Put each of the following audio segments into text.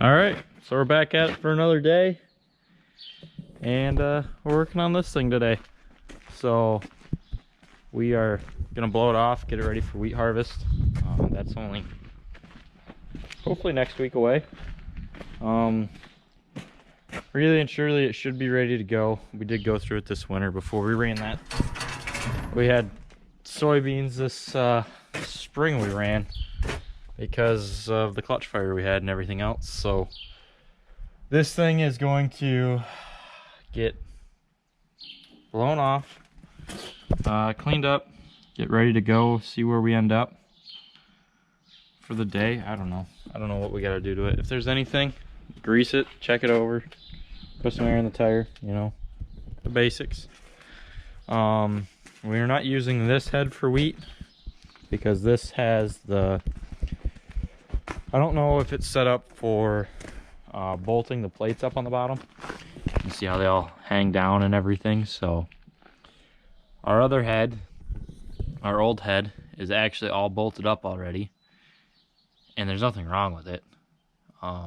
All right, so we're back at it for another day, and we're working on this thing today. So we are gonna blow it off, get it ready for wheat harvest. That's only hopefully next week away. Really and surely it should be ready to go. We did go through it this winter before we ran that. We had soybeans this spring we ran because of the clutch fire we had and everything else. So this thing is going to get blown off, cleaned up, get ready to go, see where we end up for the day. I don't know what we got to do to it. If there's anything, grease it, check it over, put some air in the tire, you know, the basics. We're not using this head for wheat because this has the, I don't know if it's set up for bolting the plates up on the bottom. You see how they all hang down and everything. So our other head, our old head, is actually all bolted up already, and there's nothing wrong with it.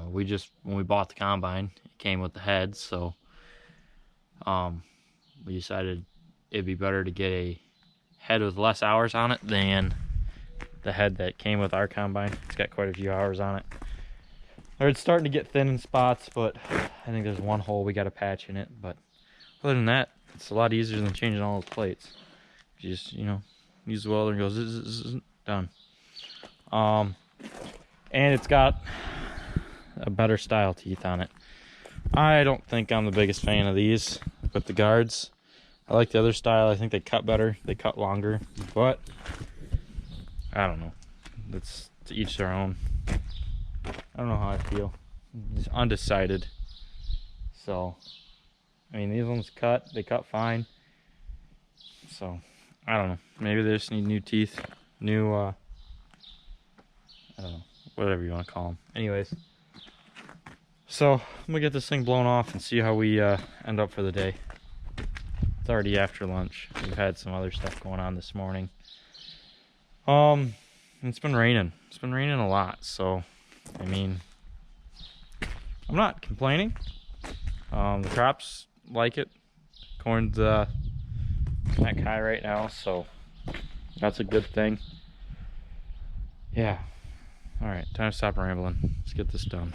We just, when we bought the combine, it came with the head, so we decided it'd be better to get a head with less hours on it than the head that came with our combine. It's got quite a few hours on it. It's starting to get thin in spots, but I think there's one hole we got a patch in it. But other than that, it's a lot easier than changing all those plates. You just, you know, use the welder and go zzz, zzz, zzz, done. And it's got a better style teeth on it. I don't think I'm the biggest fan of these with the guards. I like the other style. I think they cut better, they cut longer, but I don't know. It's to each their own. I don't know how I feel. Just undecided. So, I mean, these ones cut, they cut fine. So, I don't know. Maybe they just need new teeth, new, I don't know, whatever you want to call them. Anyways, so I'm gonna get this thing blown off and see how we end up for the day. It's already after lunch. We've had some other stuff going on this morning. It's been raining. It's been raining a lot, so I mean, I'm not complaining. The crops like it. Corn's neck high right now, so that's a good thing. Yeah. All right, time to stop rambling. Let's get this done.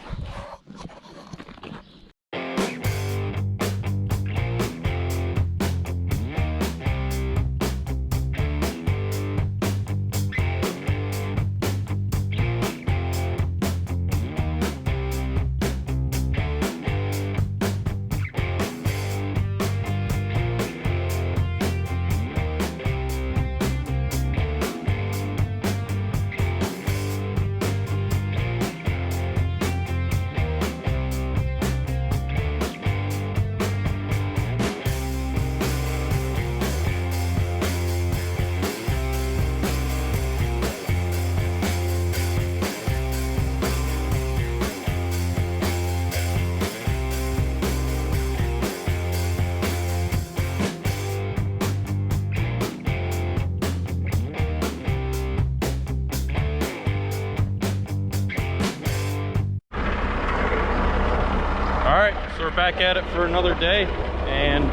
Alright, so we're back at it for another day, and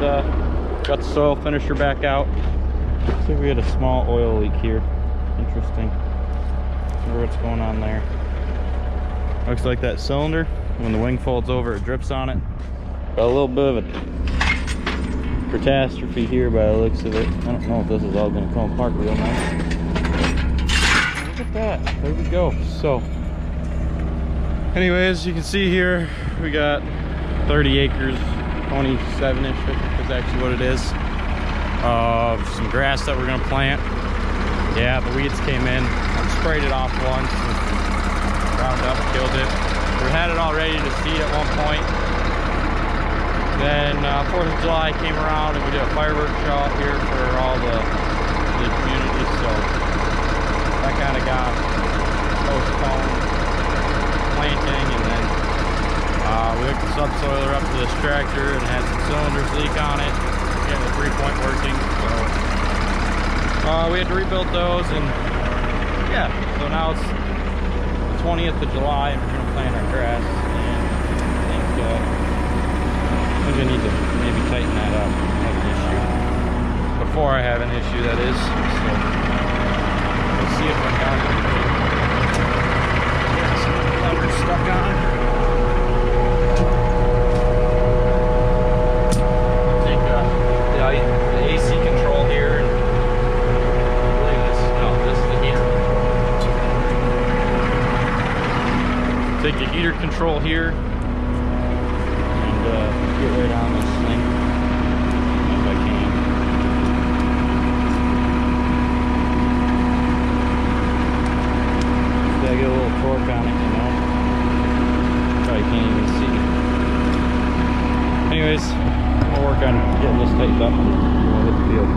got the soil finisher back out. Looks like we had a small oil leak here. Interesting. Wonder what's going on there. Looks like that cylinder, when the wing folds over, it drips on it. Got a little bit of a catastrophe here by the looks of it. I don't know if this is all going to come apart real nice. Look at that. There we go. So, anyways, you can see here, we got 30 acres, 27-ish, I think is actually what it is, of some grass that we're gonna plant. Yeah, the weeds came in. I sprayed it off once, Roundup killed it. We had it all ready to seed at one point. Then 4th of July came around and we did a fireworks show out here for all the community, so that kind of got postponed planting. And then we hooked the subsoiler up to this tractor and had some cylinders leak on it, getting the 3-point working, so we had to rebuild those. And yeah, so now it's the 20th of July and we're going to plant our grass, and I think I need to maybe tighten that up. I have an issue. Before I have an issue, that is. So we'll see if I'm down there. Get some lever stuck on. The AC control here, and I believe this is the heater control. Take the heater control here and get right on this thing if I can. Gotta get a little torque on it, you know. Probably can't even see. Anyways, I'll work on getting this tightened up and we'll hit the field.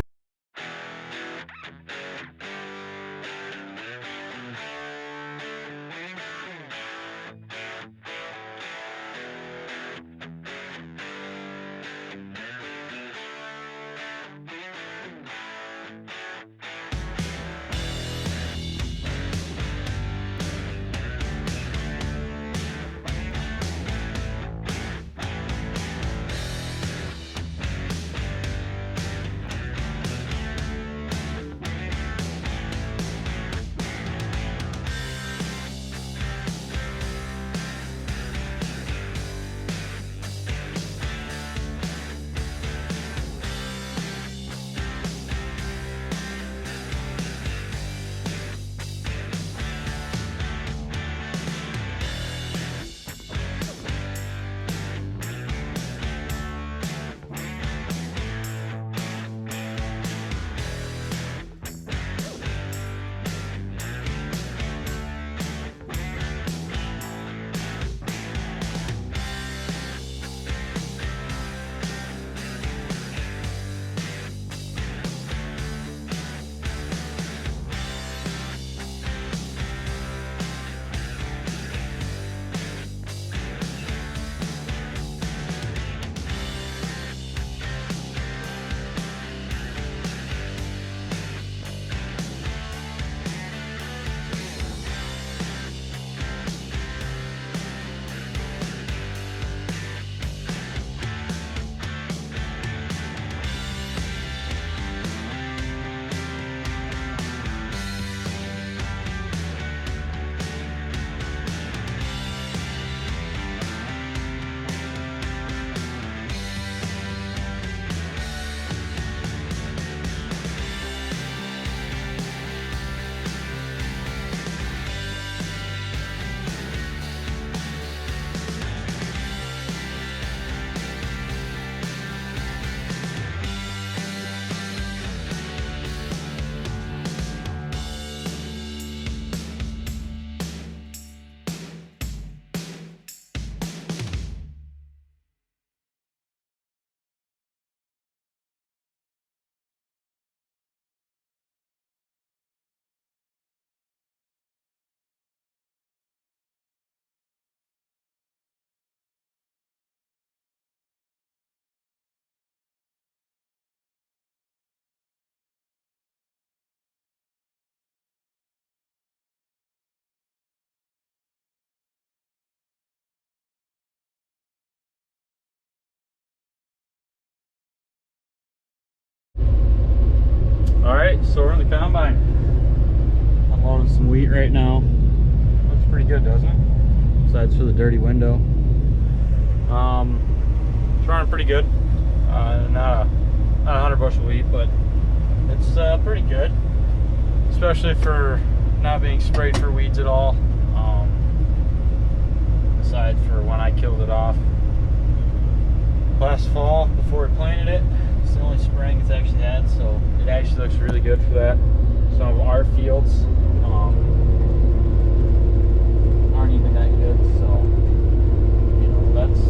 Alright, so we're in the combine. Unloading some wheat right now. Looks pretty good, doesn't it? Besides for the dirty window. It's running pretty good. Not a 100 bushel wheat, but it's pretty good. Especially for not being sprayed for weeds at all. Aside for when I killed it off last fall before we planted it. It's the only spraying it's actually had, so it actually looks really good for that. Some of our fields aren't even that good, so you know that's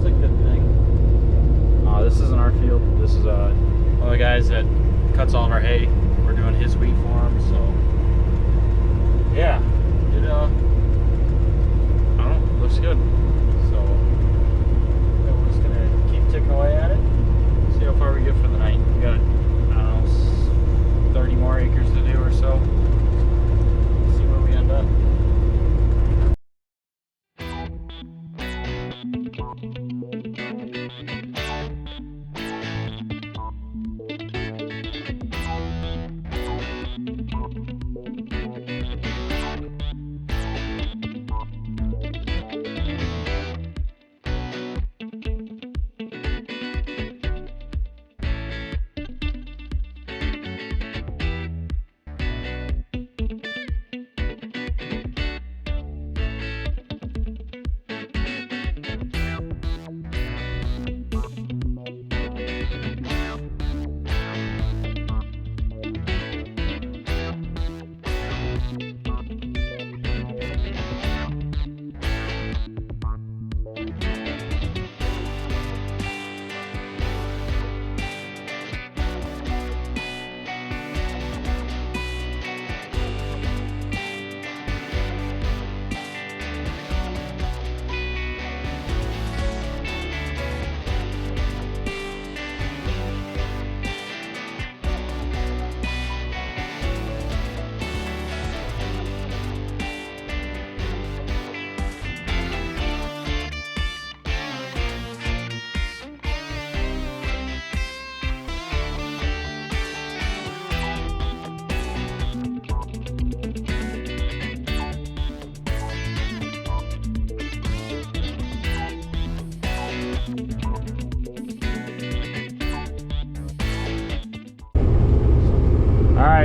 a good thing. This isn't our field. This is one of the guys that cuts all of our hay. We're doing his wheat for him, so yeah, it I don't know, looks good. So yeah, we're just gonna keep ticking away at it. See how far we get for the night. We got, I don't know, 30 more acres to do or so. See where we end up.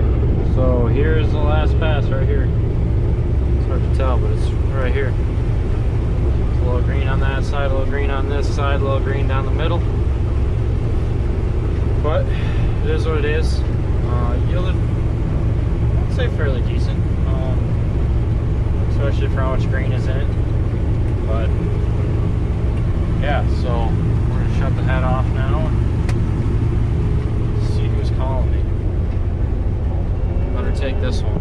Alright, so here's the last pass right here. It's hard to tell, but it's right here. It's a little green on that side, a little green on this side, a little green down the middle. But it is what it is. Yielded, I'd say, fairly decent, especially for how much green is in it. But yeah, so we're gonna shut the head off now and see who's calling me. Better take this one.